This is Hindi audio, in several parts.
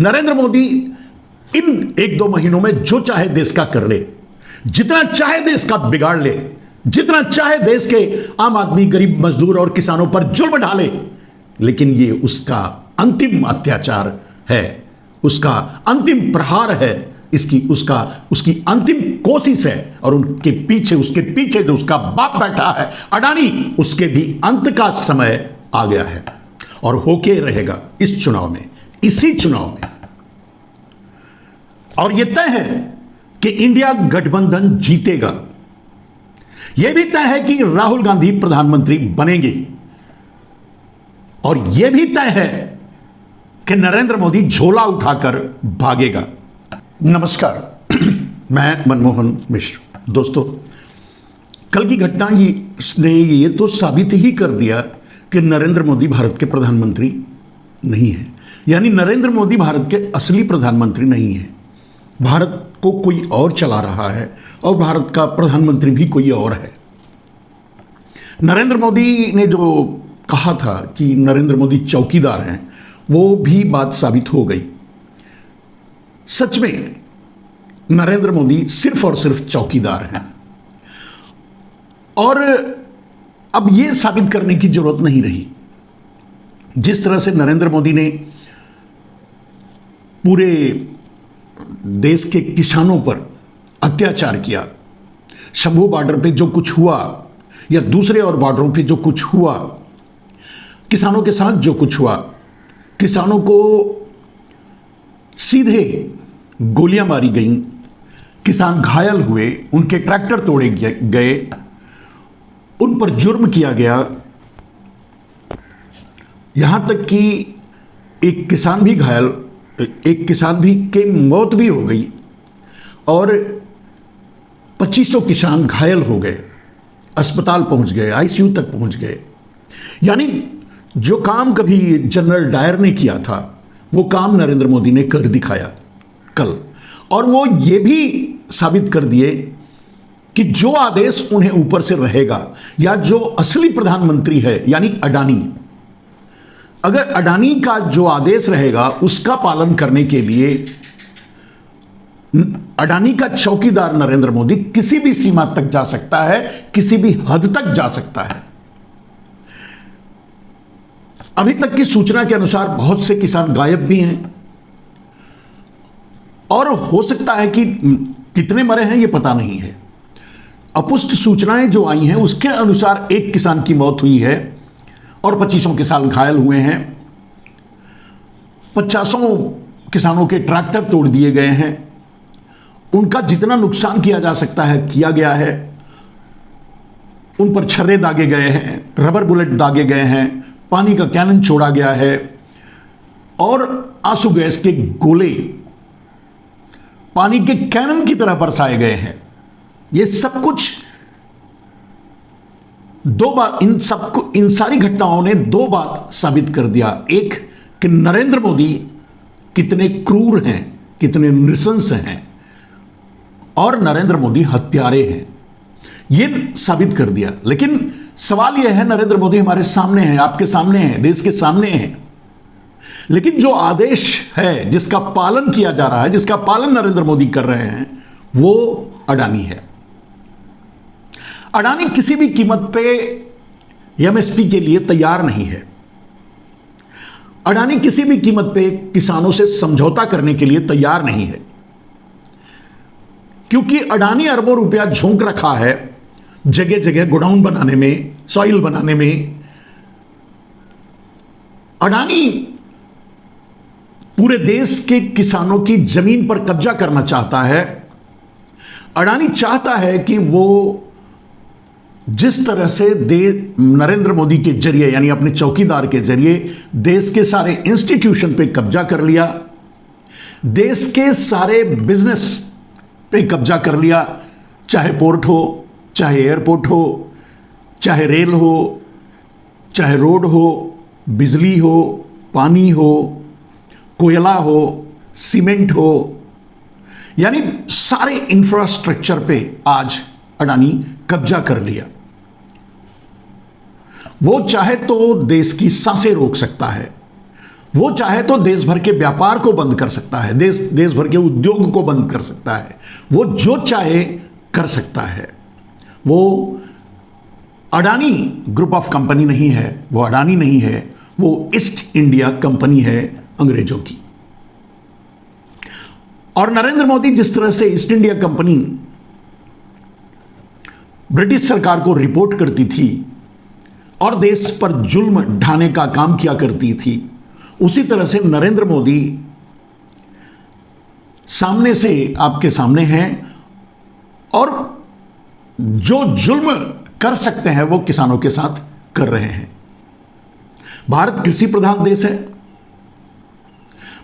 नरेंद्र मोदी इन 1-2 महीनों में जो चाहे देश का कर ले, जितना चाहे देश का बिगाड़ ले, जितना चाहे देश के आम आदमी, गरीब, मजदूर और किसानों पर जुल्म ढाले, लेकिन ये उसका अंतिम अत्याचार है, उसका अंतिम प्रहार है, उसकी अंतिम कोशिश है। और उसके पीछे जो उसका बाप बैठा है अडानी, उसके भी अंत का समय आ गया है और होके रहेगा इस चुनाव में, इसी चुनाव में। और यह तय है कि इंडिया गठबंधन जीतेगा। यह भी तय है कि राहुल गांधी प्रधानमंत्री बनेंगे और यह भी तय है कि नरेंद्र मोदी झोला उठाकर भागेगा। नमस्कार, मैं मनमोहन मिश्र। दोस्तों, कल की घटना ने ये तो साबित ही कर दिया कि नरेंद्र मोदी भारत के प्रधानमंत्री नहीं है, यानी नरेंद्र मोदी भारत के असली प्रधानमंत्री नहीं है। भारत को कोई और चला रहा है और भारत का प्रधानमंत्री भी कोई और है। नरेंद्र मोदी ने जो कहा था कि नरेंद्र मोदी चौकीदार हैं, वो भी बात साबित हो गई। सच में नरेंद्र मोदी सिर्फ और सिर्फ चौकीदार हैं और अब यह साबित करने की जरूरत नहीं रही। जिस तरह से नरेंद्र मोदी ने पूरे देश के किसानों पर अत्याचार किया, शंभू बॉर्डर पे जो कुछ हुआ या दूसरे और बॉर्डरों पे जो कुछ हुआ, किसानों के साथ जो कुछ हुआ, किसानों को सीधे गोलियां मारी गईं, किसान घायल हुए, उनके ट्रैक्टर तोड़े गए, उन पर जुर्म किया गया, यहां तक कि एक किसान भी की मौत भी हो गई और 2500 किसान घायल हो गए, अस्पताल पहुंच गए, आईसीयू तक पहुंच गए। यानी जो काम कभी जनरल डायर ने किया था, वो काम नरेंद्र मोदी ने कर दिखाया कल। और वो ये भी साबित कर दिए कि जो आदेश उन्हें ऊपर से रहेगा या जो असली प्रधानमंत्री है यानी अडानी, अगर अडानी का जो आदेश रहेगा उसका पालन करने के लिए अडानी का चौकीदार नरेंद्र मोदी किसी भी सीमा तक जा सकता है, किसी भी हद तक जा सकता है। अभी तक की सूचना के अनुसार बहुत से किसान गायब भी हैं और हो सकता है कि कितने मरे हैं यह पता नहीं है। अपुष्ट सूचनाएं जो आई हैं उसके अनुसार एक किसान की मौत हुई है और 2500 किसान घायल हुए हैं। 50 किसानों के ट्रैक्टर तोड़ दिए गए हैं। उनका जितना नुकसान किया जा सकता है किया गया है। उन पर छर्रे दागे गए हैं, रबर बुलेट दागे गए हैं, पानी का कैनन छोड़ा गया है और आंसू गैस के गोले पानी के कैनन की तरह बरसाए गए हैं। यह सब कुछ इन सारी घटनाओं ने 2 बात साबित कर दिया। एक, कि नरेंद्र मोदी कितने क्रूर हैं, कितने नृशंस हैं और नरेंद्र मोदी हत्यारे हैं, यह साबित कर दिया। लेकिन सवाल यह है, नरेंद्र मोदी हमारे सामने हैं, आपके सामने हैं, देश के सामने हैं, लेकिन जो आदेश है, जिसका पालन किया जा रहा है, जिसका पालन नरेंद्र मोदी कर रहे हैं, वो अडानी है। अडानी किसी भी कीमत पे एमएसपी के लिए तैयार नहीं है। अडानी किसी भी कीमत पे किसानों से समझौता करने के लिए तैयार नहीं है, क्योंकि अडानी अरबों रुपया झोंक रखा है जगह जगह गोडाउन बनाने में, सॉइल बनाने में। अडानी पूरे देश के किसानों की जमीन पर कब्जा करना चाहता है। अडानी चाहता है कि वो जिस तरह से नरेंद्र मोदी के जरिए यानी अपने चौकीदार के जरिए देश के सारे इंस्टीट्यूशन पे कब्जा कर लिया, देश के सारे बिजनेस पे कब्जा कर लिया, चाहे पोर्ट हो, चाहे एयरपोर्ट हो, चाहे रेल हो, चाहे रोड हो, बिजली हो, पानी हो, कोयला हो, सीमेंट हो, यानी सारे इंफ्रास्ट्रक्चर पे आज अडानी कब्जा कर लिया। वो चाहे तो देश की सांसें रोक सकता है, वो चाहे तो देश भर के व्यापार को बंद कर सकता है, देश भर के उद्योग को बंद कर सकता है, वो जो चाहे कर सकता है। वो अडानी ग्रुप ऑफ कंपनी नहीं है, वो अडानी नहीं है, वो ईस्ट इंडिया कंपनी है अंग्रेजों की। और नरेंद्र मोदी जिस तरह से ईस्ट इंडिया कंपनी ब्रिटिश सरकार को रिपोर्ट करती थी और देश पर जुल्म ढाने का काम किया करती थी, उसी तरह से नरेंद्र मोदी सामने से आपके सामने हैं और जो जुल्म कर सकते हैं वो किसानों के साथ कर रहे हैं। भारत कृषि प्रधान देश है।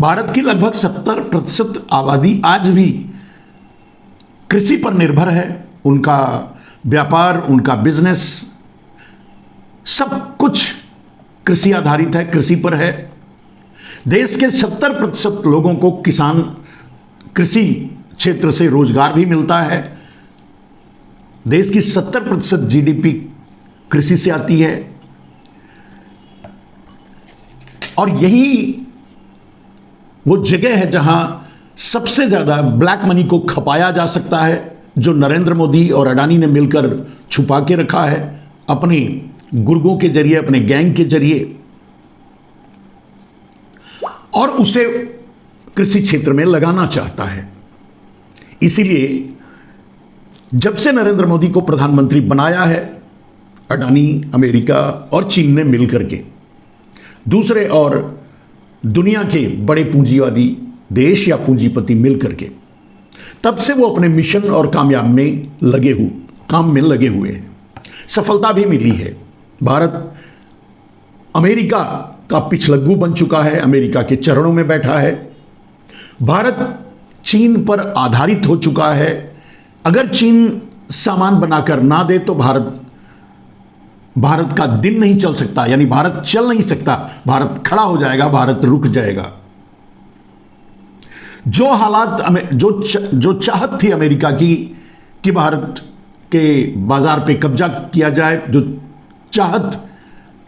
भारत की लगभग 70% आबादी आज भी कृषि पर निर्भर है। उनका व्यापार, उनका बिजनेस, सब कुछ कृषि आधारित है, कृषि पर है। देश के 70% लोगों को कृषि क्षेत्र से रोजगार भी मिलता है। देश की 70% जीडीपी कृषि से आती है और यही वो जगह है जहां सबसे ज्यादा ब्लैक मनी को खपाया जा सकता है, जो नरेंद्र मोदी और अडानी ने मिलकर छुपा के रखा है अपने गुर्गों के जरिए, अपने गैंग के जरिए, और उसे कृषि क्षेत्र में लगाना चाहता है। इसीलिए जब से नरेंद्र मोदी को प्रधानमंत्री बनाया है, अडानी, अमेरिका और चीन ने मिलकर के, दूसरे और दुनिया के बड़े पूंजीवादी देश या पूंजीपति मिलकर के, तब से वो अपने मिशन और काम में लगे हुए हैं। सफलता भी मिली है। भारत अमेरिका का पिछलग्गू बन चुका है, अमेरिका के चरणों में बैठा है। भारत चीन पर आधारित हो चुका है। अगर चीन सामान बनाकर ना दे तो भारत का दिन नहीं चल सकता, यानी भारत चल नहीं सकता, भारत खड़ा हो जाएगा, भारत रुक जाएगा। जो हालात, जो चाहत थी अमेरिका की कि भारत के बाजार पे कब्जा किया जाए, जो चाहत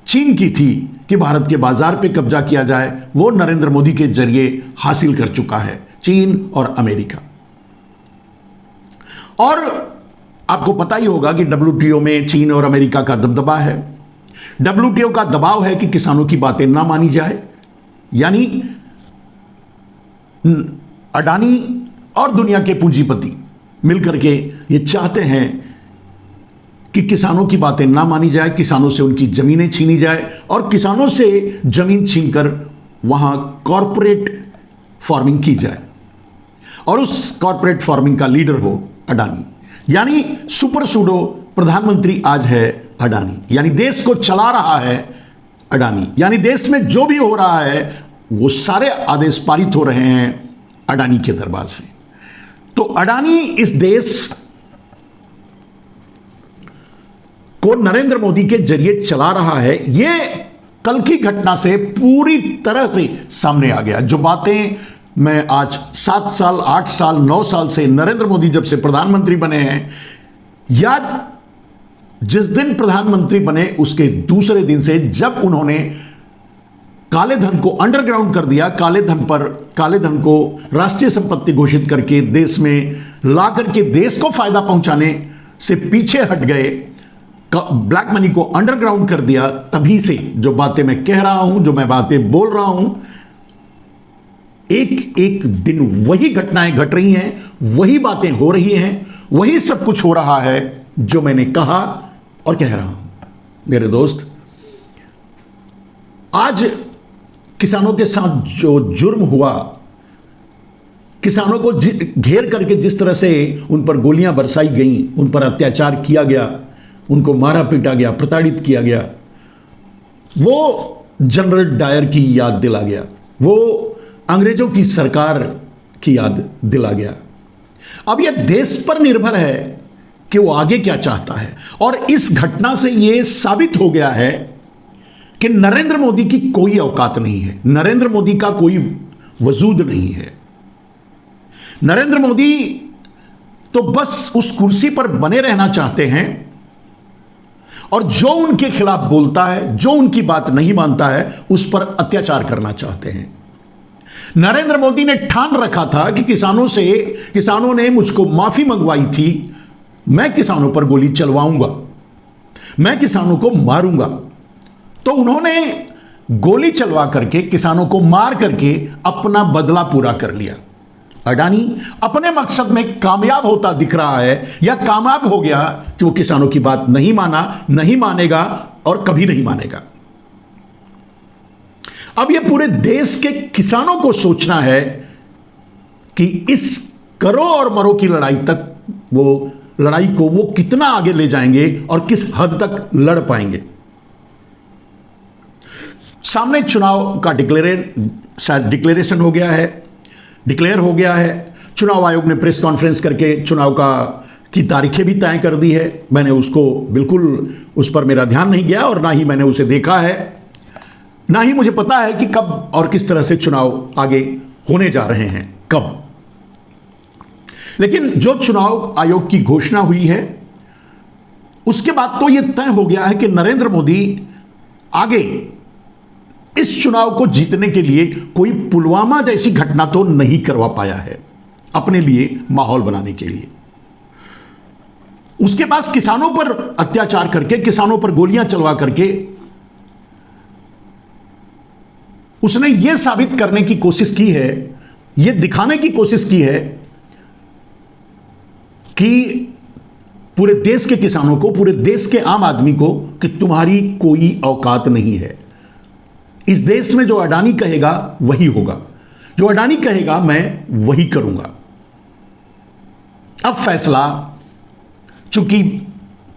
चीन की थी कि भारत के बाजार पे कब्जा किया जाए, वो नरेंद्र मोदी के जरिए हासिल कर चुका है चीन और अमेरिका। और आपको पता ही होगा कि WTO में चीन और अमेरिका का दबदबा है। WTO का दबाव है कि किसानों की बातें ना मानी जाए, यानी अडानी और दुनिया के पूंजीपति मिलकर के ये चाहते हैं कि किसानों की बातें ना मानी जाए, किसानों से उनकी जमीनें छीनी जाए और किसानों से जमीन छीनकर वहां कॉरपोरेट फार्मिंग की जाए और उस कॉरपोरेट फार्मिंग का लीडर हो अडानी। यानी सुपर सूडो प्रधानमंत्री आज है अडानी, यानी देश को चला रहा है अडानी, यानी देश में जो भी हो रहा है वो सारे आदेश पारित हो रहे हैं अडानी के दरबार से। तो अडानी इस देश को नरेंद्र मोदी के जरिए चला रहा है। यह कल की घटना से पूरी तरह से सामने आ गया। जो बातें मैं आज 7 साल, 8 साल, 9 साल से नरेंद्र मोदी जब से प्रधानमंत्री बने हैं, या जिस दिन प्रधानमंत्री बने उसके दूसरे दिन से, जब उन्होंने काले धन को अंडरग्राउंड कर दिया, काले धन को राष्ट्रीय संपत्ति घोषित करके देश में ला करके देश को फायदा पहुंचाने से पीछे हट गए, ब्लैक मनी को अंडरग्राउंड कर दिया, तभी से जो बातें मैं कह रहा हूं, जो मैं बातें बोल रहा हूं, एक एक दिन वही घटनाएं घट रही हैं, वही बातें हो रही हैं, वही सब कुछ हो रहा है जो मैंने कहा और कह रहा हूं। मेरे दोस्त, आज किसानों के साथ जो जुर्म हुआ, किसानों को घेर करके जिस तरह से उन पर गोलियां बरसाई गईं, उन पर अत्याचार किया गया, उनको मारा पीटा गया, प्रताड़ित किया गया, वो जनरल डायर की याद दिला गया, वो अंग्रेजों की सरकार की याद दिला गया। अब यह देश पर निर्भर है कि वो आगे क्या चाहता है। और इस घटना से यह साबित हो गया है कि नरेंद्र मोदी की कोई औकात नहीं है, नरेंद्र मोदी का कोई वजूद नहीं है। नरेंद्र मोदी तो बस उस कुर्सी पर बने रहना चाहते हैं और जो उनके खिलाफ बोलता है, जो उनकी बात नहीं मानता है, उस पर अत्याचार करना चाहते हैं। नरेंद्र मोदी ने ठान रखा था कि किसानों ने मुझको माफी मंगवाई थी, मैं किसानों पर गोली चलवाऊंगा, मैं किसानों को मारूंगा। तो उन्होंने गोली चलवा करके, किसानों को मार करके अपना बदला पूरा कर लिया। अडानी अपने मकसद में कामयाब होता दिख रहा है, या कामयाब हो गया कि वो किसानों की बात नहीं माना, नहीं मानेगा और कभी नहीं मानेगा। अब ये पूरे देश के किसानों को सोचना है कि इस करो और मरो की लड़ाई को वो कितना आगे ले जाएंगे और किस हद तक लड़ पाएंगे। सामने चुनाव का डिक्लेरेशन हो गया है, डिक्लेयर हो गया है। चुनाव आयोग ने प्रेस कॉन्फ्रेंस करके चुनाव की तारीखें भी तय कर दी है। मैंने उसको बिल्कुल, उस पर मेरा ध्यान नहीं गया और ना ही मैंने उसे देखा है, ना ही मुझे पता है कि कब और किस तरह से चुनाव आगे होने जा रहे हैं, कब। लेकिन जो चुनाव आयोग की घोषणा हुई है, उसके बाद तो यह तय हो गया है कि नरेंद्र मोदी आगे इस चुनाव को जीतने के लिए कोई पुलवामा जैसी घटना तो नहीं करवा पाया है अपने लिए माहौल बनाने के लिए। उसके पास किसानों पर अत्याचार करके, किसानों पर गोलियां चलवा करके उसने यह साबित करने की कोशिश की है, यह दिखाने की कोशिश की है कि पूरे देश के किसानों को, पूरे देश के आम आदमी को, कि तुम्हारी कोई औकात नहीं है। इस देश में जो अडानी कहेगा वही होगा, जो अडानी कहेगा मैं वही करूंगा। अब फैसला, चूंकि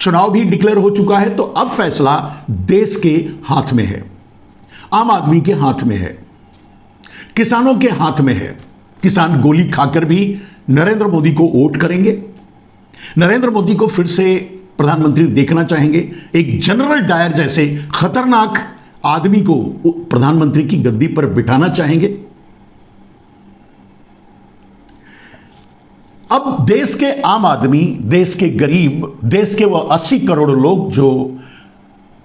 चुनाव भी डिक्लेयर हो चुका है, तो अब फैसला देश के हाथ में है, आम आदमी के हाथ में है, किसानों के हाथ में है। किसान गोली खाकर भी नरेंद्र मोदी को वोट करेंगे, नरेंद्र मोदी को फिर से प्रधानमंत्री देखना चाहेंगे। एक जनरल डायर जैसे खतरनाक आदमी को प्रधानमंत्री की गद्दी पर बिठाना चाहेंगे। अब देश के आम आदमी, देश के गरीब, देश के वो 80 करोड़ लोग जो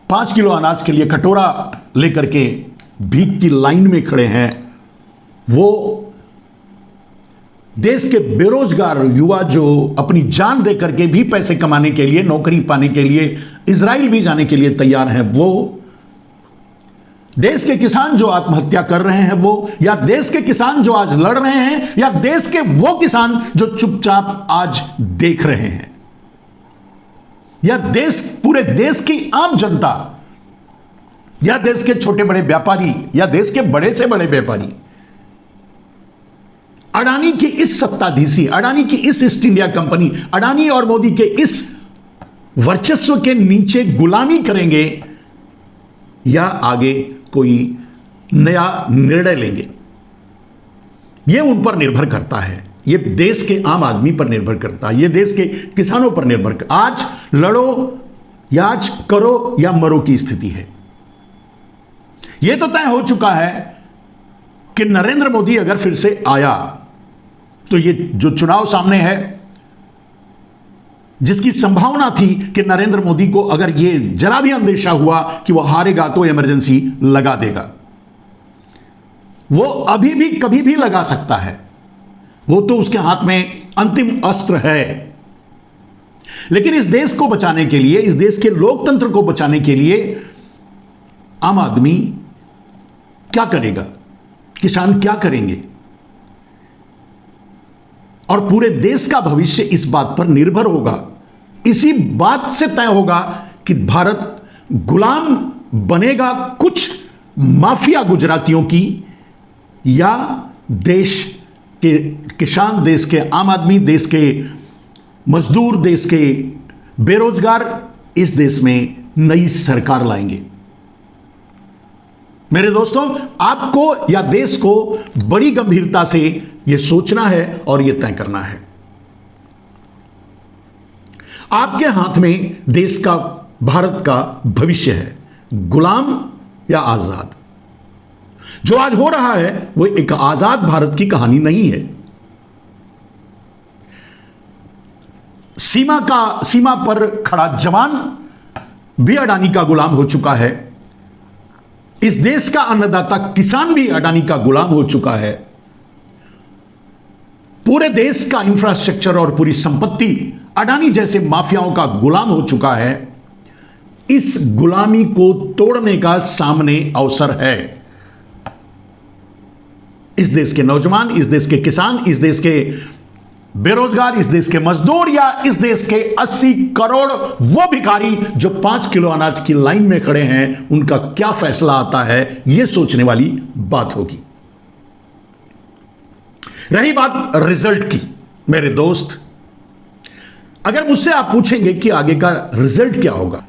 5 किलो अनाज के लिए कटोरा लेकर के भीख की लाइन में खड़े हैं, वो देश के बेरोजगार युवा जो अपनी जान दे करके भी पैसे कमाने के लिए, नौकरी पाने के लिए इजराइल भी जाने के लिए तैयार हैं, वो देश के किसान जो आत्महत्या कर रहे हैं वो, या देश के किसान जो आज लड़ रहे हैं, या देश के वो किसान जो चुपचाप आज देख रहे हैं, या पूरे देश की आम जनता, या देश के छोटे बड़े व्यापारी, या देश के बड़े से बड़े व्यापारी, अडानी की इस सत्ताधीशी, अडानी की इस ईस्ट इंडिया कंपनी, अडानी और मोदी के इस वर्चस्व के नीचे गुलामी करेंगे, या आगे कोई नया निर्णय लेंगे। यह उन पर निर्भर करता है, यह देश के आम आदमी पर निर्भर करता है, यह देश के किसानों पर निर्भर करता है। आज लड़ो या आज करो या मरो की स्थिति है। यह तो तय हो चुका है कि नरेंद्र मोदी अगर फिर से आया तो ये जो चुनाव सामने है, जिसकी संभावना थी कि नरेंद्र मोदी को अगर ये जरा भी अंदेशा हुआ कि वह हारेगा तो इमरजेंसी लगा देगा, वो अभी भी कभी भी लगा सकता है, वो तो उसके हाथ में अंतिम अस्त्र है। लेकिन इस देश को बचाने के लिए, इस देश के लोकतंत्र को बचाने के लिए आम आदमी क्या करेगा, किसान क्या करेंगे, और पूरे देश का भविष्य इस बात पर निर्भर होगा। इसी बात से तय होगा कि भारत गुलाम बनेगा कुछ माफिया गुजरातियों की, या देश के किसान, देश के आम आदमी, देश के मजदूर, देश के बेरोजगार इस देश में नई सरकार लाएंगे। मेरे दोस्तों, आपको या देश को बड़ी गंभीरता से यह सोचना है और यह तय करना है। आपके हाथ में देश का, भारत का भविष्य है, गुलाम या आजाद। जो आज हो रहा है वो एक आजाद भारत की कहानी नहीं है। सीमा पर खड़ा जवान भी अडानी का गुलाम हो चुका है। इस देश का अन्नदाता किसान भी अडानी का गुलाम हो चुका है। पूरे देश का इंफ्रास्ट्रक्चर और पूरी संपत्ति अडानी जैसे माफियाओं का गुलाम हो चुका है। इस गुलामी को तोड़ने का सामने अवसर है। इस देश के नौजवान, इस देश के किसान, इस देश के बेरोजगार, इस देश के मजदूर या इस देश के 80 करोड़ वो भिखारी जो 5 किलो अनाज की लाइन में खड़े हैं, उनका क्या फैसला आता है, यह सोचने वाली बात होगी। रही बात रिजल्ट की, मेरे दोस्त, अगर मुझसे आप पूछेंगे कि आगे का रिजल्ट क्या होगा,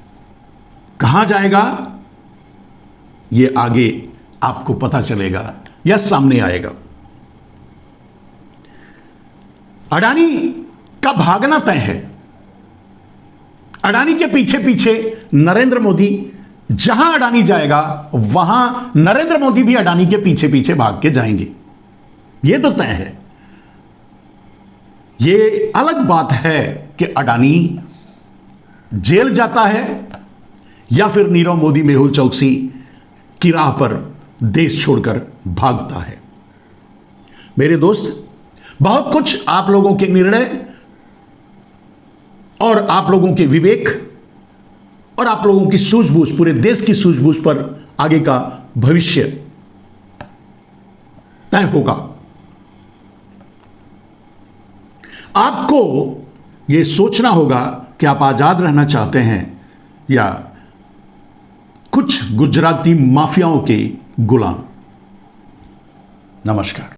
कहां जाएगा, यह आगे आपको पता चलेगा या सामने आएगा। अडानी का भागना तय है। अडानी के पीछे पीछे नरेंद्र मोदी, जहां अडानी जाएगा वहां नरेंद्र मोदी भी अडानी के पीछे पीछे भाग के जाएंगे। यह तो तय है। यह अलग बात है कि अडानी जेल जाता है या फिर नीरव मोदी, मेहुल चौकसी की राह पर देश छोड़कर भागता है। मेरे दोस्त, बहुत कुछ आप लोगों के निर्णय और आप लोगों के विवेक और आप लोगों की सूझबूझ, पूरे देश की सूझबूझ पर आगे का भविष्य तय होगा। आपको यह सोचना होगा कि आप आजाद रहना चाहते हैं या कुछ गुजराती माफियाओं के गुलाम। नमस्कार।